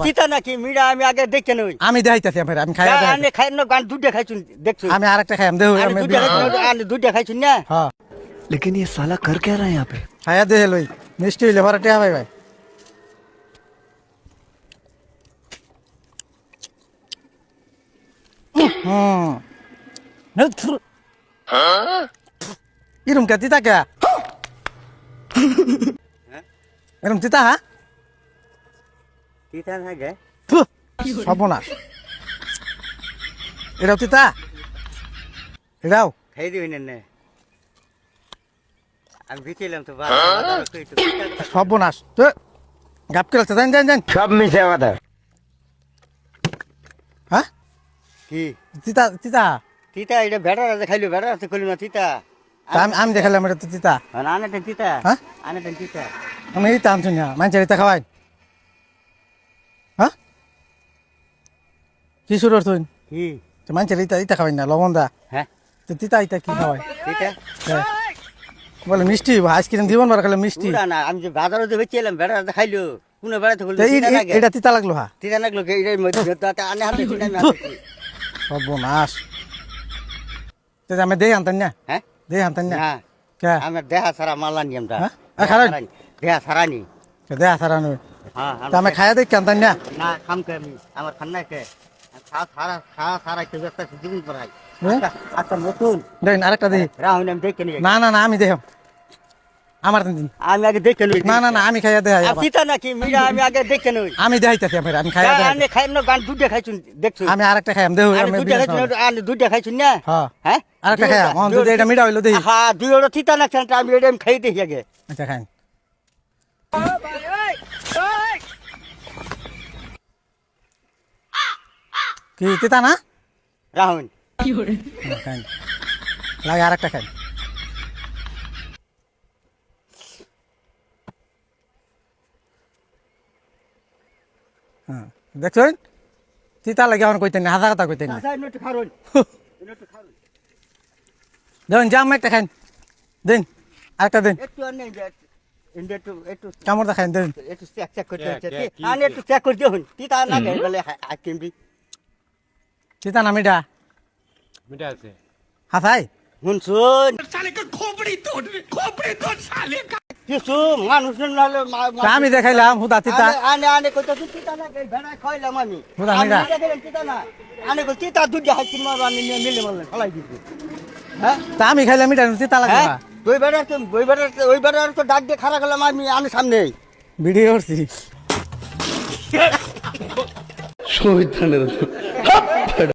তিতা নাকি মিডা আমি আগে দেখে নই আমি দেখাইতেছি আমি খাই আনে খাই না গান দুইটা খাইছুন দেখছো আমি আরেকটা খাইম দেহ আমি দুইটা খাইছুন না হ্যাঁ लेकिन ये साला कर क्या रहा है यहाँ पे খাইয়া দেহে লই মিষ্টি হইলে ভরা টিয়া ভাই ভাই এরম কে তিতা কে এরম তিতা হ্যাঁ তিতা না গে সর্বনাশ এটাও তিতা এটাও খাই দিবি না আমি ভিটেলাম তো সর্বনাশ তো গাপ খেলছে জান জান জান সব মিশে কথা হ্যাঁ কি তিতা তিতা তিতা এটা বেড়া আছে খাইলো বেড়া আছে কইলো না তিতা আমি দেখালাম এটা তো তিতা আনেটা তিতা হ্যাঁ আনেটা তিতা আমি এই টানছি না মানুষের এটা খাওয়াই হ্যাঁ কি শুরু তুই কি মানুষের ইটা ইটা খাওয়াই না লবণ দা হ্যাঁ তো তিতা ইটা কি খাওয়াই তিতা বলে মিষ্টি আইসক্রিম দিবন বার খালে মিষ্টি পুরা না আমি যে বাজারে যে বেচেলাম বেড়া আছে খাইলো কোন বেড়াতে কইলো এটা তিতা লাগলো হ্যাঁ তিতা লাগলো এটার মধ্যে তো আনে হাতে কিনা আমি হাতে সর্বনাশ আমি দেই আনতেন না হ্যাঁ দেই আনতেন না না কে আমার দেহা সারা মালানি আমরা হ্যাঁ খারাপ দেহা সারানি দেয়া সারানো হ্যাঁ আমি খাইয়া দেখি আনতেন না না খাম কে আমি আমার খান্না কে সারা কেউ একটা জীবন পড়াই আচ্ছা নতুন দেন আরেকটা দিই রাহুল আমি দেখে নিয়ে না না না আমি দেখাম আমার দিন আমি আগে দেখে নিই না না না আমি খাইয়া দেখাই তিতা নাকি মিডা আমি আগে দেখে নই আমি দেখাইতেছি আমি খাইয়া দেখাই আনে খাই না গান দুইটা খাইছুন দেখছো আমি আরেকটা খাইম দেহ আমি দুইটা খাইছুন আনে দুইটা খাইছুন না হ্যাঁ হ্যাঁ আরেকটা খাইয়া মন যদি এটা মিঠা হইলো দেই হ্যাঁ দুই ওটা তিতা না খান আমি এটা খাই দেখি আগে আচ্ছা খাইন কি তিতা না রাহুল খাইন লাগে আরেকটা খাইন দেখছেন তিতা লাগে এখন কইতেন না হাজা কথা কইতেন না দেখুন জাম একটা খাইন দিন আরেকটা দিন একটু আনে একটু একটু কামড়টা খাইন দিন একটু চেক করতে হচ্ছে আনে একটু চেক করে দেখুন তিতা না গে বলে হাকিমবি তিতা না মিঠা মিঠা আছে হাসাই শুনছুন साले का खोपड़ी तोड़ साले का কিছু মানুষ নাহলে আমি দেখাইলাম হুদা তিতা আনে আনে কইতো তিতা না গে ভেড়া খাইলাম আমি হুদা মিঠা তিতা না আনে কই তিতা দুধ হাকিম মারো আনে নিয়ে মিলে মারলে ফলাই দিছি হ্যাঁ তা আমি খাইলাম মিঠা তিতা লাগে হ্যাঁ ওই বেড়ার তো ডাক দিয়ে খারাপ গেলাম আমি আনে সামনে ভিডিও করছি शोभित